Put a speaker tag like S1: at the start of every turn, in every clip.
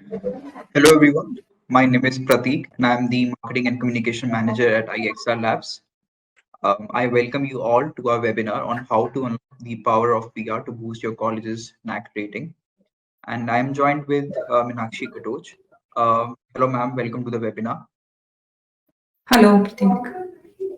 S1: Hello everyone, my name is Prateek and I'm the Marketing and Communication Manager at IXR Labs. I welcome you all to our webinar on how to unlock the power of VR to boost your college's NAAC rating. And I'm joined with Minakshi Katoch. Hello ma'am, welcome to the webinar.
S2: Hello, Prateek.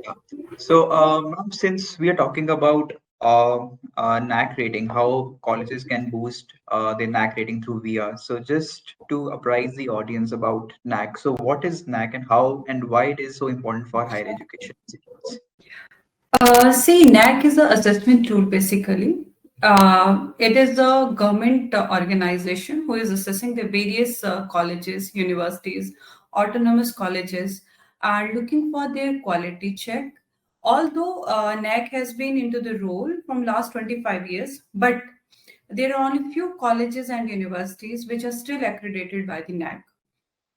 S1: Yeah. So, ma'am, since we are talking about NAAC rating, how colleges can boost their NAAC rating through VR. So, just to apprise the audience about NAAC. So, what is NAAC and how and why it is so important for higher education institutes?
S2: See, NAAC is an assessment tool basically. It is a government organization who is assessing the various colleges, universities, autonomous colleges, are looking for their quality check. Although NAAC has been into the role from last 25 years, but there are only few colleges and universities which are still accredited by the NAAC.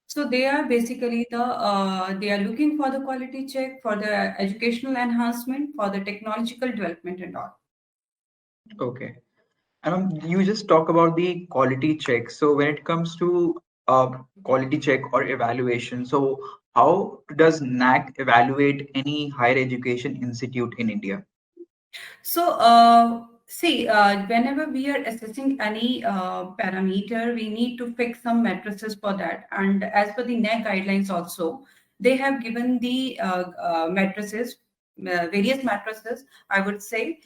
S2: So they are basically they are looking for the quality check for the educational enhancement for the technological development and all.
S1: Okay. And you just talk about the quality check. So, when it comes to quality check or evaluation, so how does NAAC evaluate any higher education institute in India?
S2: So see, whenever we are assessing any parameter, we need to fix some matrices for that. And as per the NAAC guidelines also, they have given the matrices, various matrices, I would say.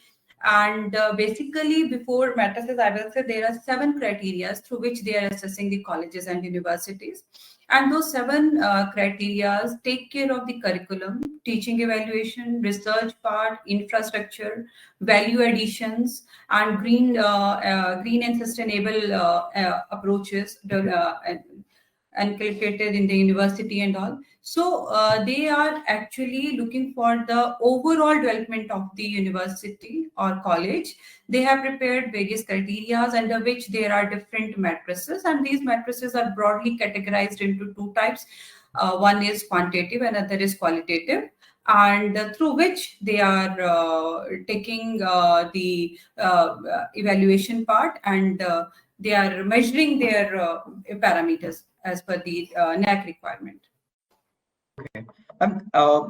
S2: And basically, before matrices, I will say there are 7 criteria through which they are assessing the colleges and universities. And those 7 criteria take care of the curriculum, teaching evaluation, research part, infrastructure, value additions, and green and sustainable approaches inculcated in the university and all. So they are actually looking for the overall development of the university or college. They have prepared various criteria under which there are different matrices, and these matrices are broadly categorized into 2 types. One is quantitative, another is qualitative, and through which they are taking the evaluation part, and they are measuring their parameters as per the NAAC requirement.
S1: Okay.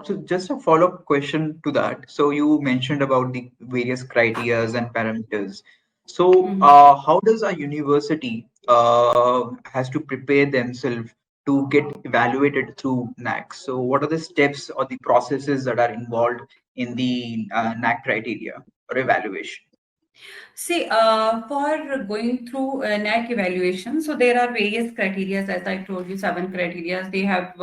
S1: So just a follow-up question to that. So you mentioned about the various criterias and parameters. So
S2: Mhm.
S1: how does a university has to prepare themselves to get evaluated through NAAC? So what are the steps or the processes that are involved in the NAAC criteria or evaluation?
S2: See, for going through NAAC evaluation, so there are various criteria, as I told you, 7 criteria. They have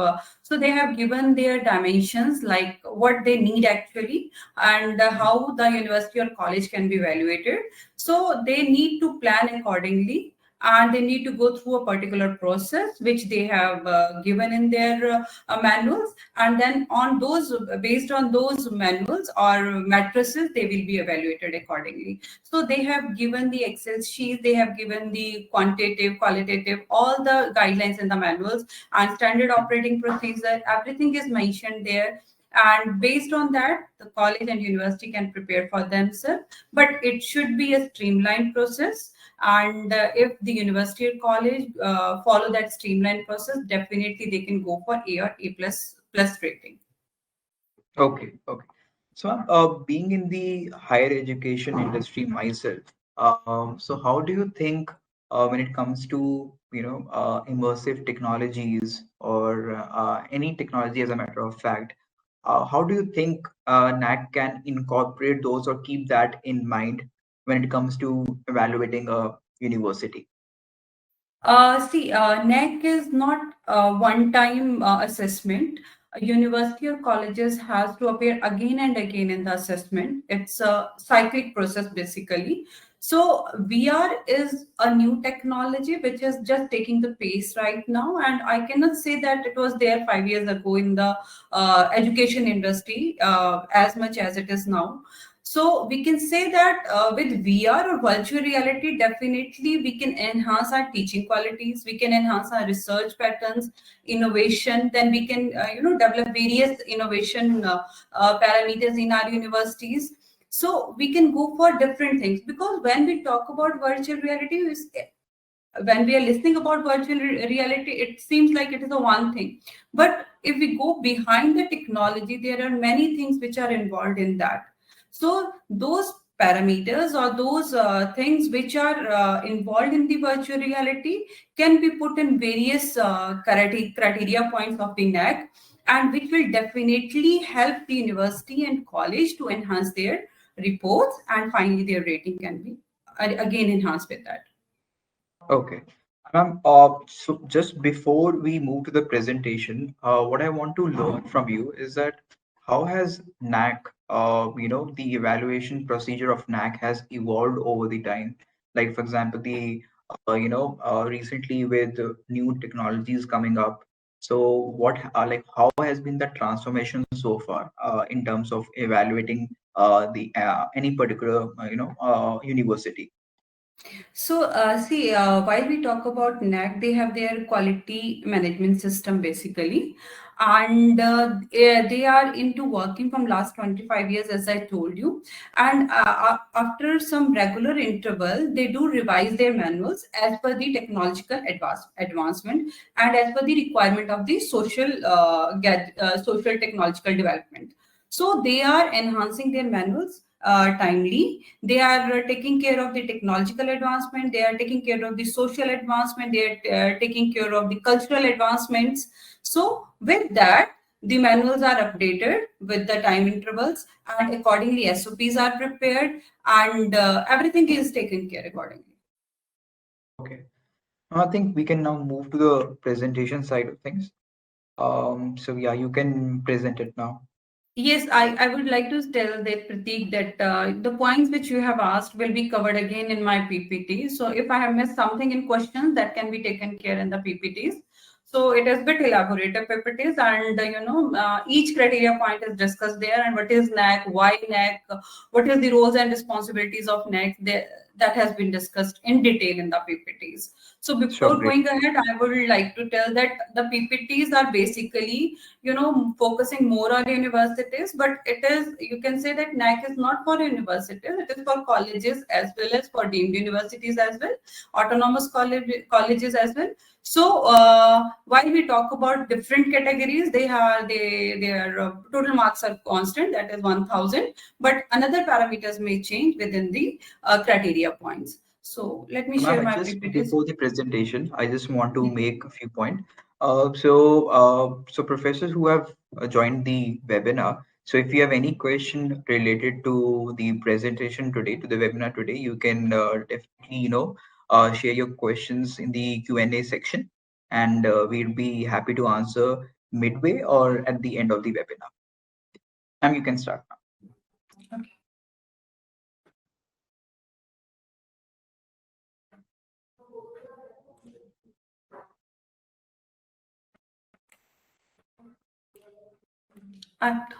S2: they have given their dimensions, like what they need actually, and how the university or college can be evaluated. So they need to plan accordingly, and they need to go through a particular process which they have given in their manuals, and then on those, based on those manuals or matrices, they will be evaluated accordingly. So they have given the Excel sheet, they have given the quantitative, qualitative, all the guidelines in the manuals and standard operating procedure. Everything is mentioned there. And based on that, the college and university can prepare for themselves. But it should be a streamlined process. And if the university or college follow that streamlined process, definitely they can go for A or A plus rating.
S1: Okay, okay. So, being in the higher education industry myself, so how do you think when it comes to immersive technologies or any technology, as a matter of fact, how do you think NAC can incorporate those or keep that in mind when it comes to evaluating a university?
S2: See, NAAC is not a one-time assessment. A university or colleges has to appear again and again in the assessment. It's a cyclic process basically. So VR is a new technology which is just taking the pace right now, and I cannot say that it was there 5 years ago in the education industry as much as it is now. So we can say that with VR or virtual reality, definitely we can enhance our teaching qualities, we can enhance our research patterns, innovation. Then we can, develop various innovation parameters in our universities. So we can go for different things, because when we talk about virtual reality, when we are listening about virtual reality, it seems like it is a one thing. But if we go behind the technology, there are many things which are involved in that. So those parameters or those things which are involved in the virtual reality can be put in various criteria points of the NAC, and which will definitely help the university and college to enhance their reports, and finally their rating can be again enhanced with that.
S1: Okay. Ma'am, so just before we move to the presentation, what I want to learn from you is that how has NAC, the evaluation procedure of NAC has evolved over the time? Like, for example, recently with new technologies coming up. So, how has been the transformation so far in terms of evaluating the any particular, university?
S2: So, see, while we talk about NAC, they have their quality management system basically, and they are into working from last 25 years, as I told you. And after some regular interval, they do revise their manuals as per the technological advancement and as per the requirement of the social technological development. So they are enhancing their manuals timely. They are taking care of the technological advancement. They are taking care of the social advancement. They are taking care of the cultural advancements. So with that, the manuals are updated with the time intervals, and accordingly SOPs are prepared, and everything is taken care accordingly.
S1: Okay. I think we can now move to the presentation side of things. So yeah, you can present it now.
S2: Yes, I would like to tell that Prateek that the points which you have asked will be covered again in my PPT. So if I have missed something in questions, that can be taken care in the PPTs. So it is bit elaborative PPTs, and each criteria point is discussed there, and what is NAC, why NAC, what is the roles and responsibilities of NAC. That has been discussed in detail in the PPTs. So
S1: Sure,
S2: before
S1: great.
S2: going ahead, I would like to tell that the PPTs are basically focusing more on universities, but it is, you can say that NAC is not for universities, it is for colleges as well as for deemed universities as well, autonomous colleges as well. So while we talk about different categories, their total marks are constant, that is 1000, but another parameters may change within the criteria points. So let me
S1: Ma'am,
S2: share my
S1: just
S2: PPTs.
S1: before the presentation, I just want to
S2: Yeah.
S1: make a few points. So professors who have joined the webinar, so if you have any question related to the presentation today, to the webinar today, you can definitely, share your questions in the Q&A section, and we'll be happy to answer midway or at the end of the webinar. Ma'am, you can start now.
S2: Okay.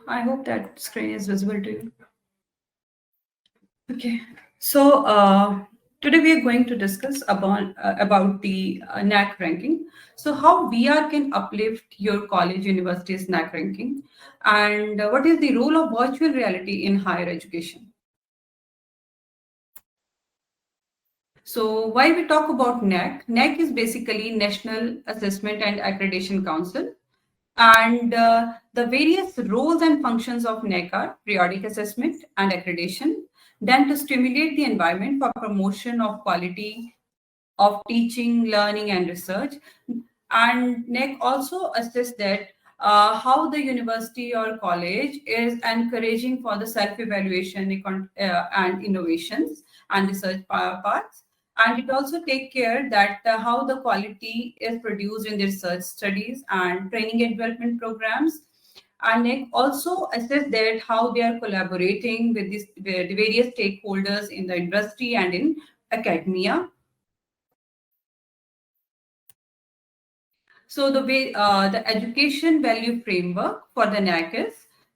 S2: I hope that screen is visible to you. Okay, so today we are going to discuss about the NAC ranking. So how VR can uplift your college university's NAC ranking, and what is the role of virtual reality in higher education? So while we talk about NAC, NAC is basically National Assessment and Accreditation Council. And the various roles and functions of NAC are periodic assessment and accreditation, then to stimulate the environment for promotion of quality of teaching, learning, and research. And NEC also assess that how the university or college is encouraging for the self-evaluation and innovations and research paths. And it also take care that how the quality is produced in the research studies and training and development programs. And NEC also assess that how they are collaborating with the various stakeholders in the industry and in academia. So the education value framework for the NAC is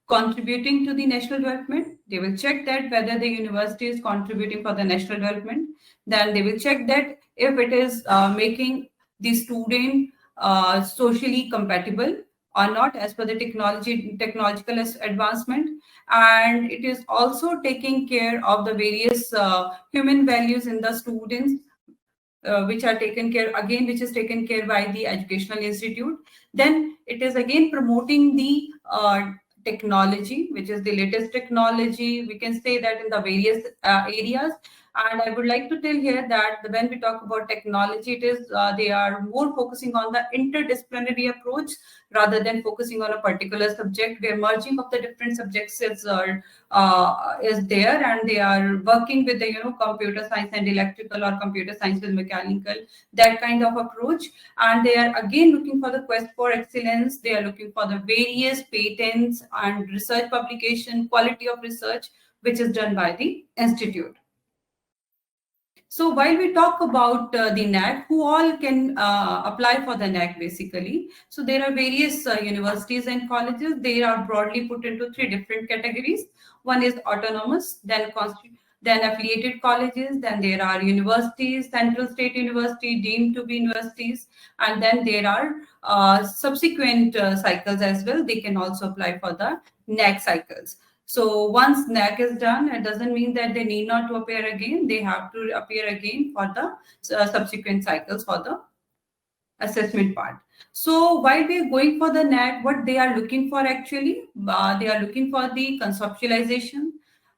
S2: contributing to the national development. They will check that whether the university is contributing for the national development. Then they will check that if it is making the student socially compatible or not as per the technological advancement. And it is also taking care of the various human values in the students, which are taken care again, which is taken care by the educational institute. Then it is again promoting the technology, which is the latest technology. We can say that in the various areas. And I would like to tell here that when we talk about technology, it is they are more focusing on the interdisciplinary approach rather than focusing on a particular subject, where merging of the different subjects is there, and they are working with the computer science and electrical, or computer science with mechanical, that kind of approach. And they are again looking for the quest for excellence. They are looking for the various patents and research publication, quality of research, which is done by the institute. So while we talk about the NAAC, who all can apply for the NAAC basically? So there are various universities and colleges. They are broadly put into three different categories. One is autonomous, then affiliated colleges, then there are universities, central state university, deemed to be universities, and then there are subsequent cycles as well. They can also apply for the NAAC cycles. So once NAAC is done, it doesn't mean that they need not to appear again. They have to appear again for the subsequent cycles for the assessment part. So while we are going for the NAAC, what they are looking for actually, they are looking for the conceptualization,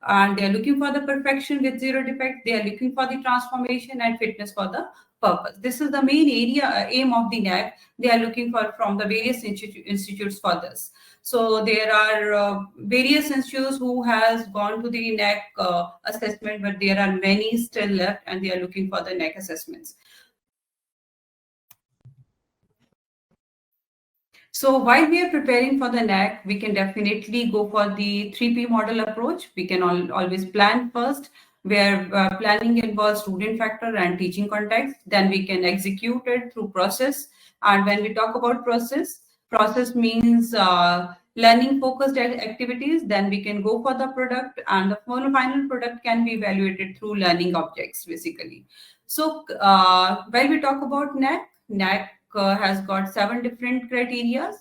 S2: and they are looking for the perfection with zero defect. They are looking for the transformation and fitness for the purpose. This is the main area aim of the NAAC. They are looking for from the various institutes for this. So there are various institutes who has gone to the NAAC assessment, but there are many still left, and they are looking for the NAAC assessments. So while we are preparing for the NAAC, we can definitely go for the 3P model approach. We can always plan first, where planning involves student factor and teaching context. Then we can execute it through process. And when we talk about process means learning focused activities. Then we can go for the product, and the final product can be evaluated through learning objects basically. So while we talk about NAAC has got 7 different criteria,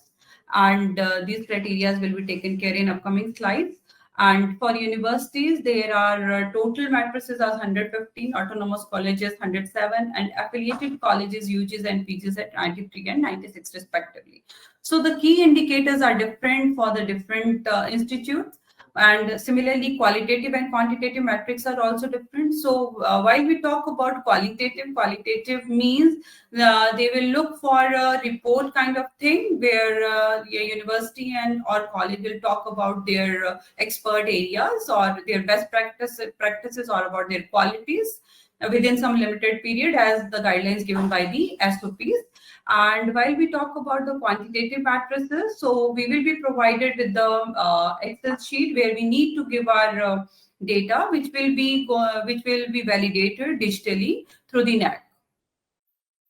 S2: and these criteria will be taken care in upcoming slides. And for universities, there are total matrices as 115, autonomous colleges 107, and affiliated colleges, UGs and PGs at 93 and 96 respectively. So the key indicators are different for the different institutes. And similarly, qualitative and quantitative metrics are also different. So while we talk about qualitative means they will look for a report kind of thing, where a university and or college will talk about their expert areas or their best practices or about their qualities within some limited period as the guidelines given by the SOPs. And while we talk about the quantitative matrices, so we will be provided with the Excel sheet where we need to give our data, which will be validated digitally through the NAAC.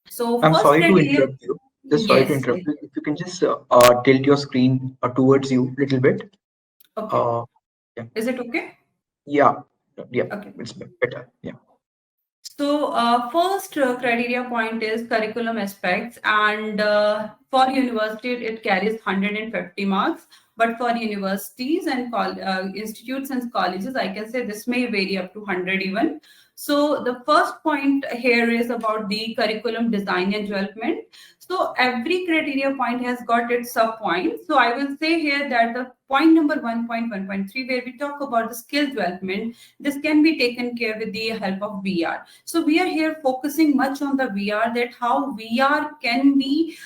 S2: So
S1: I'm
S2: first
S1: sorry to
S2: criteria.
S1: interrupt you. Just sorry to interrupt you. If you can just tilt your screen towards you a little bit.
S2: Okay.
S1: Yeah.
S2: Is it okay?
S1: Yeah. Yeah.
S2: Okay.
S1: It's better. Yeah.
S2: So first criteria point is curriculum aspects, and for university it carries 150 marks, but for universities and institutes and colleges, I can say this may vary up to 100 even. So the first point here is about the curriculum design and development. So every criteria point has got its sub point. So I will say here that the point number 1.1.3, where we talk about the skill development, this can be taken care with the help of VR. So we are here focusing much on the VR, that how VR can be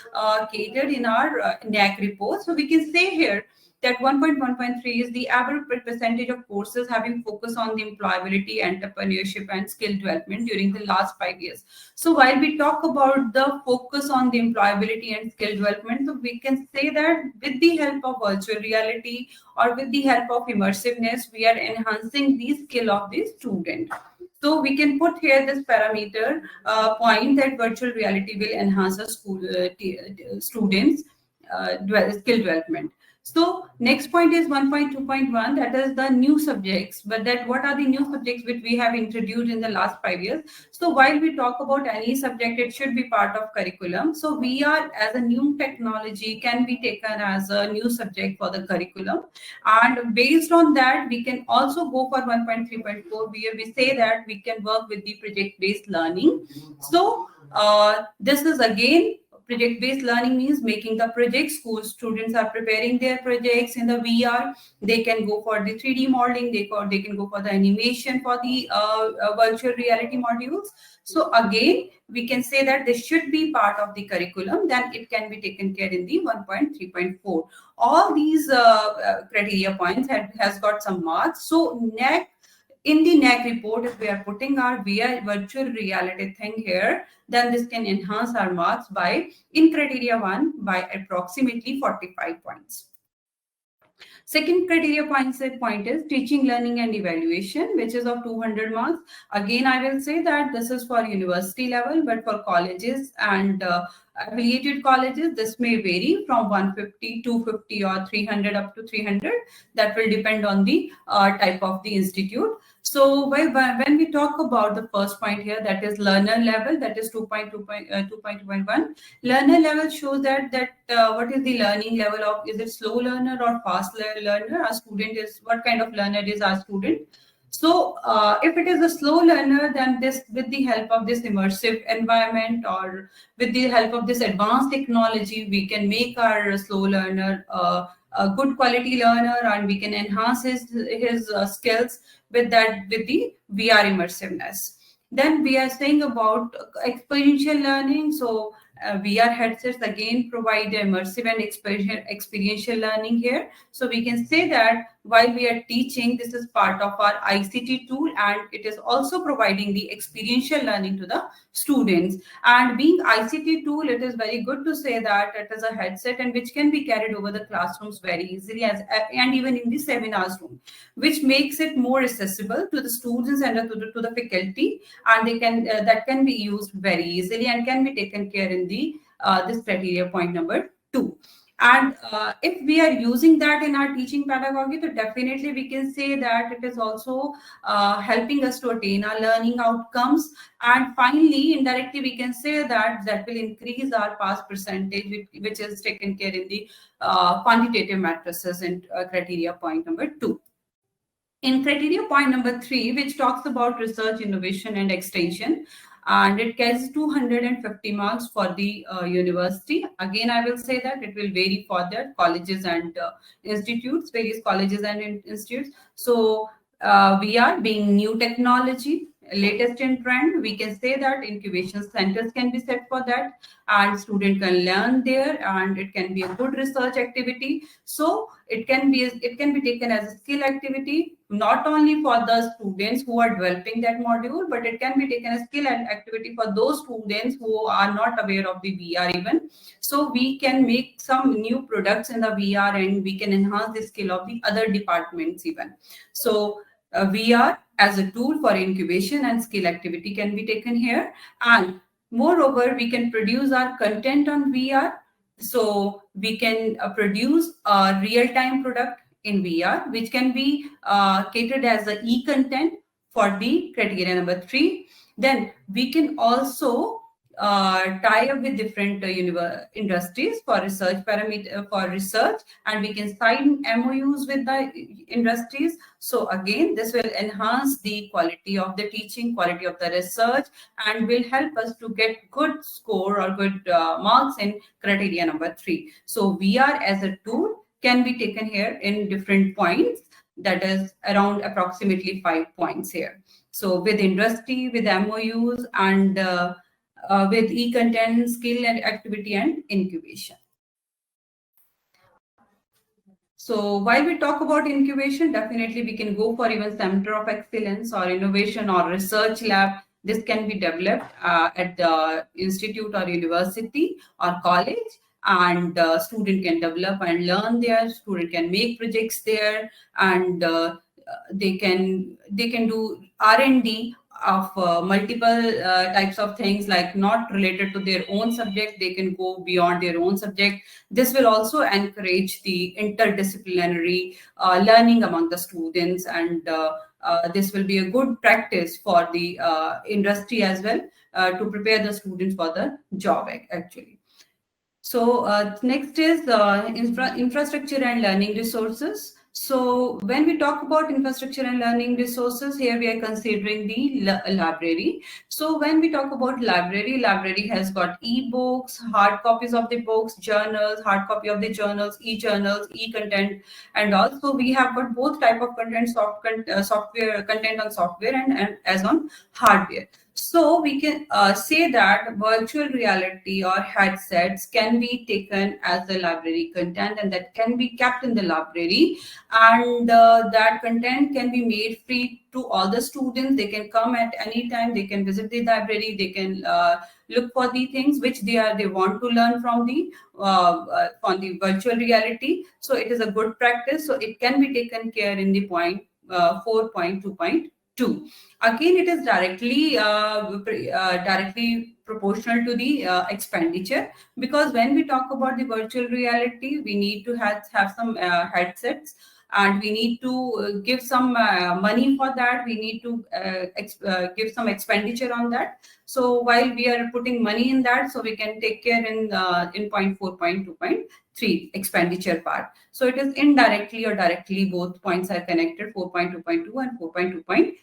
S2: catered in our NAAC report. So we can say here that 1.1.3 is the average percentage of courses having focus on the employability, entrepreneurship, and skill development during the last 5 years. So while we talk about the focus on the employability and skill development, so we can say that with the help of virtual reality or with the help of immersiveness, we are enhancing the skill of the student. So we can put here this parameter point that virtual reality will enhance the students' skill development. So next point is 1.2.1, that is the new subjects. But that what are the new subjects which we have introduced in the last 5 years? So while we talk about any subject, it should be part of curriculum. So VR as a new technology can be taken as a new subject for the curriculum. And based on that, we can also go for 1.3.4, where we say that we can work with the project-based learning. So this is again, project-based learning means making the project. School students are preparing their projects in the VR. They can go for the 3D modeling. They can go for the animation for the virtual reality modules. So again, we can say that this should be part of the curriculum. Then it can be taken care in the 1.3.4. All these criteria points has got some marks. So NAAC, in the NAAC report, if we are putting our VR virtual reality thing here, then this can enhance our marks by, in criteria 1, by approximately 45 points. Second criteria point is teaching, learning, and evaluation, which is of 200 marks. Again, I will say that this is for university level, but for colleges and affiliated colleges, this may vary from 150, 250, or 300 up to 300. That will depend on the type of the institute. So when we talk about the first point here, that is learner level, that is 2.2.1. Learner level shows that what is the learning level of, is it slow learner or fast learner? Our student is, what kind of learner is our student? So if it is a slow learner, then this, with the help of this immersive environment or with the help of this advanced technology, we can make our slow learner a good quality learner, and we can enhance his skills with the VR immersiveness. Then we are saying about experiential learning. So VR headsets again provide immersive and experiential learning here. So we can say that while we are teaching, this is part of our ICT tool, and it is also providing the experiential learning to the students. And being ICT tool, it is very good to say that it is a headset and which can be carried over the classrooms very easily, and even in the seminars room, which makes it more accessible to the students and to the faculty, and they can that can be used very easily and can be taken care in the this criteria point number 2. And if we are using that in our teaching pedagogy, then definitely we can say that it is also helping us to attain our learning outcomes. And finally, indirectly, we can say that that will increase our pass percentage, which is taken care in the quantitative matrices in criteria point number 2. In criteria point number 3, which talks about research, innovation, and extension, and it carries 250 marks for the university. Again, I will say that it will vary for the colleges and institutes, various colleges and institutes. So we are being new technology, latest in trend, we can say that incubation centers can be set for that, and student can learn there, and it can be a good research activity. So it can be taken as a skill activity, not only for the students who are developing that module, but it can be taken as skill activity for those students who are not aware of the VR even. So we can make some new products in the VR, and we can enhance the skill of the other departments even. So VR as a tool for incubation and skill activity can be taken here. And moreover, we can produce our content on VR. So we can produce a real-time product in VR, which can be catered as the e-content for the criteria number 3. Then we can also tie up with different industries for research for research, and we can sign MOUs with the industries. So again, this will enhance the quality of the teaching, quality of the research, and will help us to get good score or good marks in criteria number 3. So VR as a tool can be taken here in different points, that is around approximately 5 points here. So with industry, with MOUs, and with e-content, skill and activity, and incubation. So while we talk about incubation, definitely we can go for even center of excellence or innovation or research lab. This can be developed at the institute or university or college, and student can develop and learn there. Student can make projects there, and they can do R&D multiple types of things, like not related to their own subject, they can go beyond their own subject. This will also encourage the interdisciplinary learning among the students, and this will be a good practice for the industry as well, to prepare the students for the job actually. So next is infrastructure and learning resources. So when we talk about infrastructure and learning resources, here we are considering the library. So when we talk about library has got e-books, hard copies of the books, journals, hard copy of the journals, e-journals, e-content, and also we have got both type of content, software content on software and as on hardware. So we can say that virtual reality or headsets can be taken as the library content, and that can be kept in the library, and that content can be made free to all the students. They can come at any time, they can visit the library, they can look for the things which they want to learn from the virtual reality. So it is a good practice. So it can be taken care in the point 4.2.2. Again, it is directly proportional to the expenditure, because when we talk about the virtual reality, we need to have some headsets, and we need to give some money for that. We need to give some expenditure on that. So while we are putting money in that, so we can take care in point 4.2.3 expenditure part. So it is indirectly or directly, both points are connected, 4.2.2 and 4.2.3.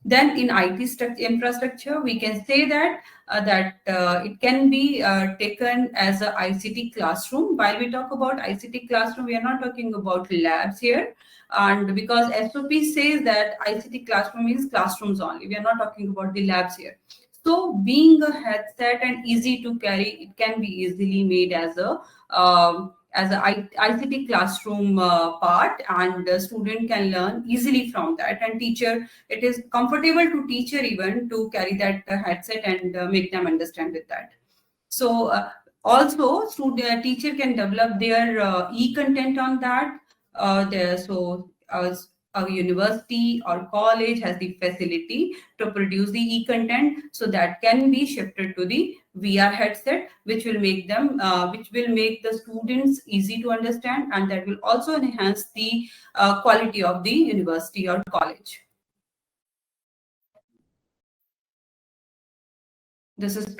S2: Then in IT infrastructure, we can say that it can be taken as a ICT classroom. While we talk about ICT classroom, we are not talking about labs here, and because SOP says that ICT classroom means classrooms only, we are not talking about the labs here. So being a headset and easy to carry, it can be easily made as a ICT classroom part, and the student can learn easily from that, and teacher, it is comfortable to teacher even to carry that headset and make them understand with that. So also teacher can develop their e-content on that. A university or college has the facility to produce the e-content, so that can be shifted to the VR headset, which will make the students easy to understand, and that will also enhance the quality of the university or college. This is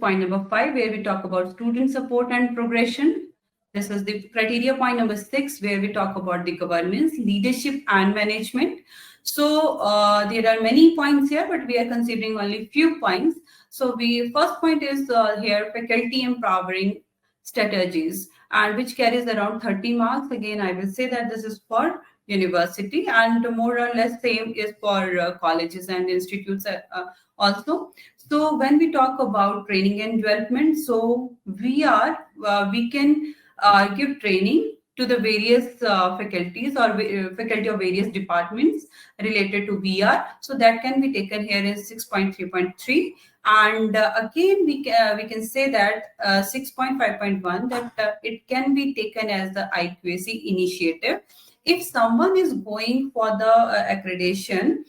S2: point number 5, where we talk about student support and progression. This is the criteria point number 6, where we talk about the governance, leadership, and management. So there are many points here, but we are considering only few points. So first point is here, faculty empowering strategies, and which carries around 30 marks. Again, I will say that this is for university, and more or less same is for colleges and institutes also. So when we talk about training and development, so we can give training to the various faculties or faculty of various departments related to VR. So that can be taken here in 6.3.3. And again, we can say that 6.5.1, that it can be taken as the IQAC initiative. If someone is going for the accreditation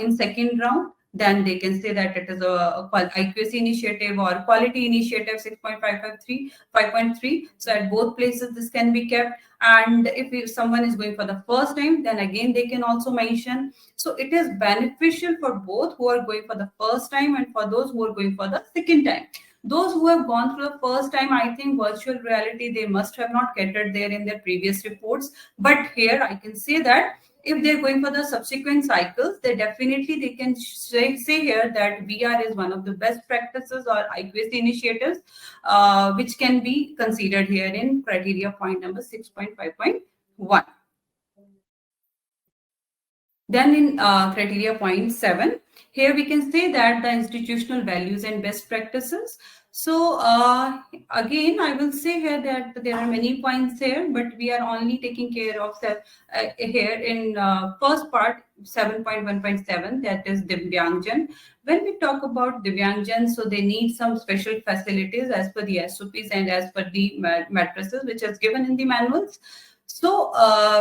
S2: in second round, then they can say that it is a IQAC initiative or quality initiative 6.5.3. So at both places this can be kept. And if someone is going for the first time, then again they can also mention. So it is beneficial for both who are going for the first time and for those who are going for the second time. Those who have gone through the first time, I think virtual reality, they must have not catered there in their previous reports. But here I can say that if they're going for the subsequent cycles, they can say here that VR is one of the best practices or IQAC initiatives, which can be considered here in criteria point number 6.5.1. Then in criteria point 7, here we can say that the institutional values and best practices. So again, I will say here that there are many points here, but we are only taking care of here in first part 7.1.7, that is Divyangjan. When we talk about Divyangjan, so they need some special facilities as per the SOPs and as per the matrices which is given in the manuals. So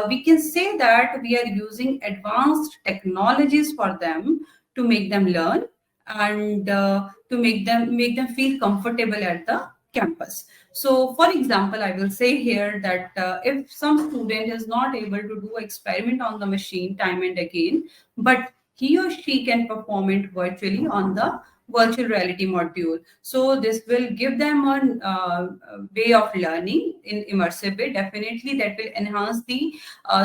S2: we can say that we are using advanced technologies for them to make them learn and to make them feel comfortable at the campus. So for example, I will say here that if some student is not able to do experiment on the machine time and again, but he or she can perform it virtually on the virtual reality module. So this will give them a way of learning in immersive way. Definitely that will enhance the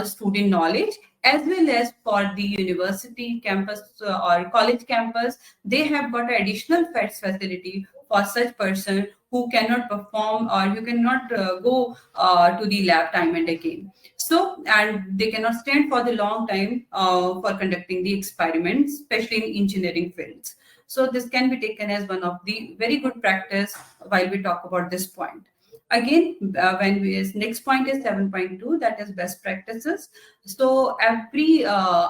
S2: student knowledge, as well as for the university campus or college campus, they have got additional fats facility for such person who cannot perform or who cannot go to the lab time and again. So, and they cannot stand for the long time for conducting the experiments, especially in engineering fields. So this can be taken as one of the very good practice while we talk about this point. Again, when we next point is 7.2, that is best practices. So every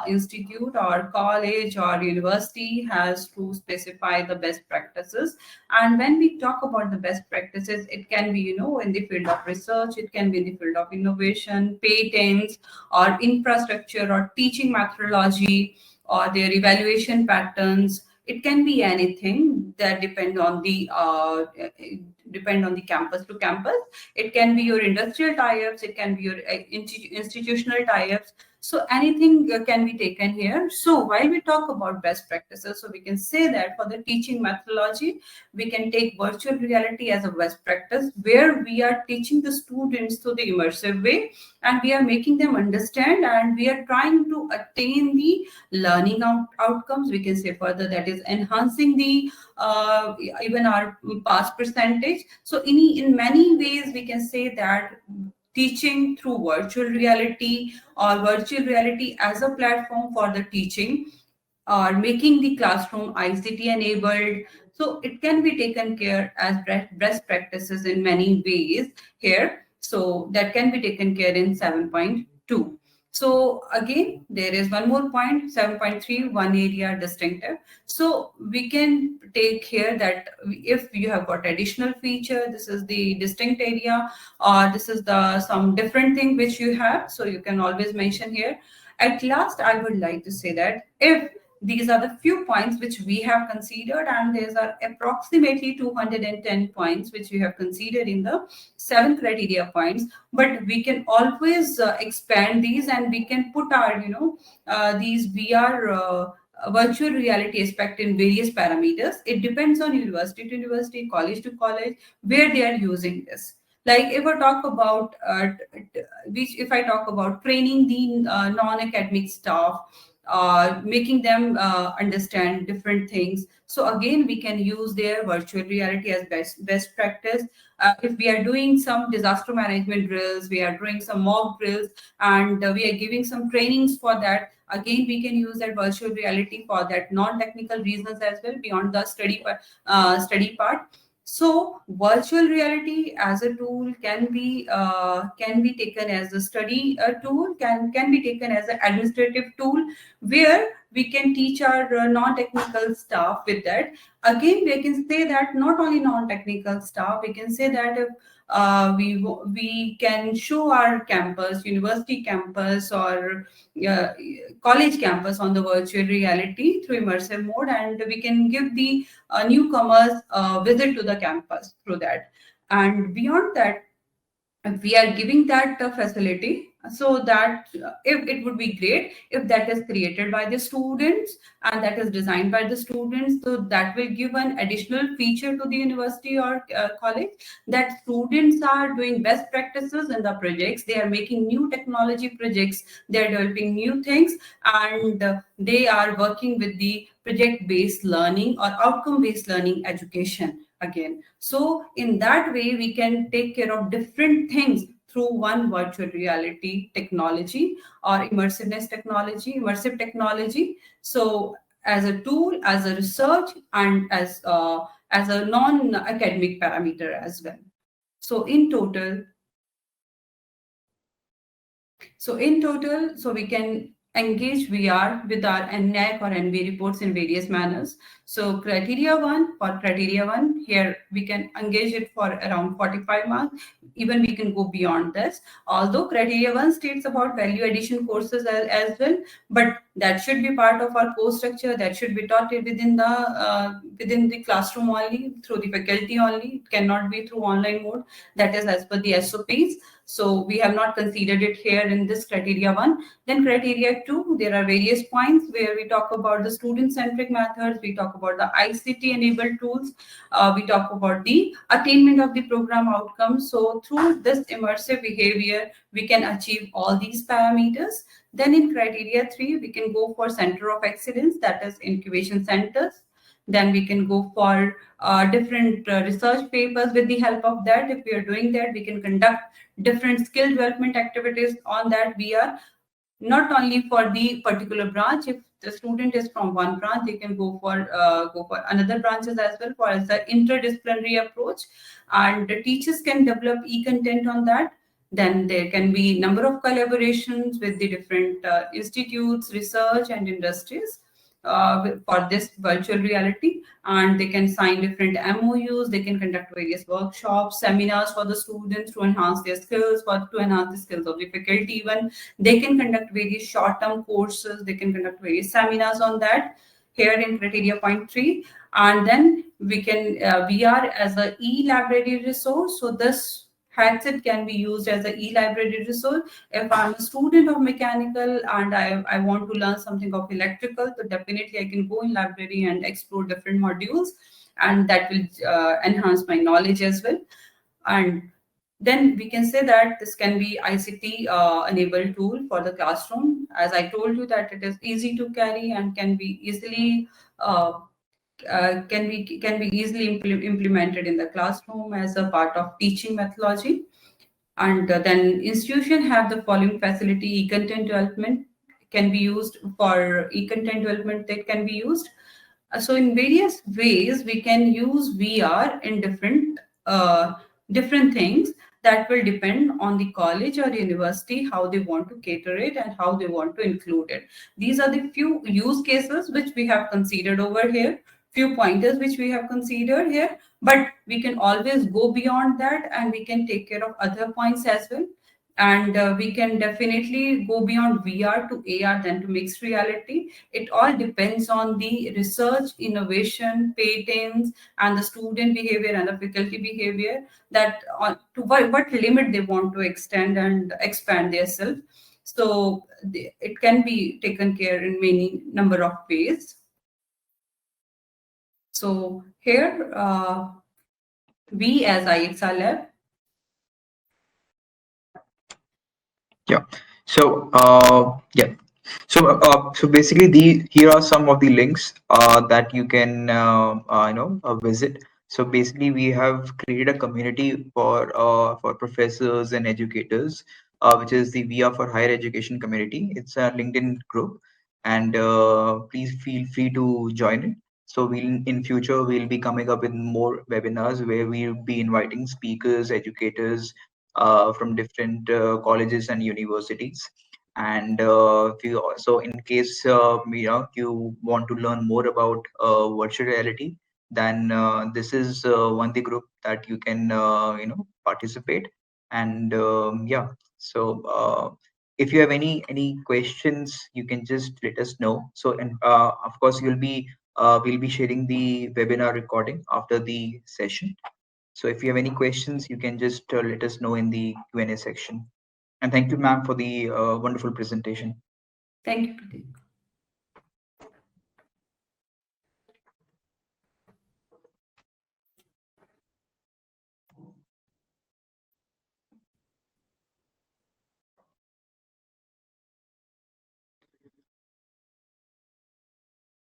S2: institute or college or university has to specify the best practices. And when we talk about the best practices, it can be, in the field of research, it can be in the field of innovation, patents, or infrastructure, or teaching methodology, or their evaluation patterns. It can be anything that depend on the campus to campus. It can be your industrial tie-ups, it can be your institutional tie-ups. So anything can be taken here. So while we talk about best practices, so we can say that for the teaching methodology, we can take virtual reality as a best practice, where we are teaching the students through the immersive way, and we are making them understand, and we are trying to attain the learning outcomes. We can say further that is enhancing the even our pass percentage. So in many ways we can say that teaching through virtual reality, or virtual reality as a platform for the teaching, or making the classroom ICT enabled. So it can be taken care as best practices in many ways here. So that can be taken care in 7.2. So again, there is one more point, 7.3, one area distinctive. So we can take here that if you have got additional feature, this is the distinct area, or this is the some different thing which you have. So you can always mention here. At last, I would like to say that if these are the few points which we have considered, and there are approximately 210 points which we have considered in the 7 criteria points. But we can always expand these, and we can put our, these VR virtual reality aspect in various parameters. It depends on university to university, college to college, where they are using this. Like if I talk about training the non-academic staff, making them understand different things. So again, we can use their virtual reality as best practice. If we are doing some disaster management drills, we are doing some mock drills, and we are giving some trainings for that. Again, we can use that virtual reality for that non-technical reasons as well, beyond the study part. So virtual reality as a tool can be taken as a study tool, can be taken as an administrative tool, where we can teach our non-technical staff with that. Again, we can say that not only non-technical staff, we can say that if we can show our campus, university campus, or uh, college campus on the virtual reality through immersive mode, and we can give the newcomers visit to the campus through that. And beyond that, we are giving that facility, so that if it would be great if that is created by the students and that is designed by the students, so that will give an additional feature to the university or college, that students are doing best practices in the projects, they are making new technology projects, they are developing new things, and they are working with the project based learning or outcome based learning education again. So in that way, we can take care of different things through one virtual reality technology or immersive technology. So as a tool, as a research, and as a non-academic parameter as well. So in total, so we can engage VR with our NAAC or NB reports in various manners. So criteria one, for criteria one, here we can engage it for around 45 marks. Even we can go beyond this. Although criteria one states about value addition courses as well, but that should be part of our course structure. That should be taught within the classroom only, through the faculty only. It cannot be through online mode. That is as per the SOPs. So we have not considered it here in this criteria one. Then criteria two, there are various points where we talk about the student-centric methods, we talk about the ICT-enabled tools, we talk about the attainment of the program outcomes. So through this immersive behavior, we can achieve all these parameters. Then in criteria three, we can go for center of excellence, that is incubation centers. Then we can go for different research papers. With the help of that, if we are doing that, we can conduct different skill development activities on that. We are not only for the particular branch. If the student is from one branch, they can go for another branches as well, for as the interdisciplinary approach, and the teachers can develop e-content on that. Then there can be number of collaborations with the different institutes, research and industries for this virtual reality, and they can sign different MOUs. They can conduct various workshops, seminars for the students to enhance their skills, to enhance the skills of the faculty. Even they can conduct various short-term courses. They can conduct various seminars on that. Here in criteria point three, and then we can VR as a e-library resource. So this headset can be used as a e-library resource. If I'm a student of mechanical and I want to learn something of electrical, so definitely I can go in library and explore different modules, and that will enhance my knowledge as well. And then we can say that this can be ICT enabled tool for the classroom. As I told you, that it is easy to carry and can be easily implemented in the classroom as a part of teaching methodology. And then institution have the following facility: e-content development can be used for e-content development that can be used. So in various ways, we can use VR in different things. That will depend on the college or university, how they want to cater it and how they want to include it. These are the few use cases which we have considered over here, few pointers which we have considered here, but we can always go beyond that, and we can take care of other points as well. And we can definitely go beyond VR to AR, then to mixed reality. It all depends on the research, innovation, patents, and the student behavior and the faculty behavior, that to what limit they want to extend and expand themselves. So it can be taken care in many number of ways. So here, we as IXR Lab.
S1: Yeah. So yeah. So basically, here are some of the links that you can visit. So basically, we have created a community for professors and educators, which is the VR for Higher Education community. It's a LinkedIn group, and please feel free to join it. So we'll in future we'll be coming up with more webinars where we'll be inviting speakers, educators from different colleges and universities. And if you also, in case you want to learn more about virtual reality, then this is one the group that you can participate. And yeah, so if you have any questions, you can just let us know. So, and of course, we'll be sharing the webinar recording after the session. So if you have any questions, you can just let us know in the Q&A section. And thank you, ma'am, for the wonderful presentation.
S2: Thank you, Prateek.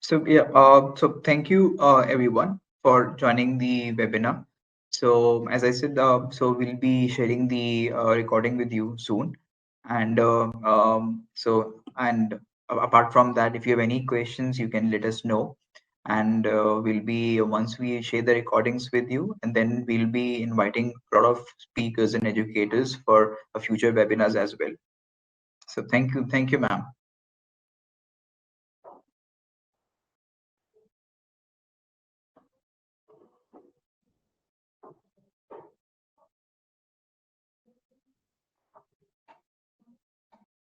S1: So yeah, so thank you everyone for joining the webinar. So as I said, so we'll be sharing the recording with you soon. And apart from that, if you have any questions, you can let us know. And we'll be once we share the recordings with you, and then we'll be inviting a lot of speakers and educators for future webinars as well. So thank you, ma'am.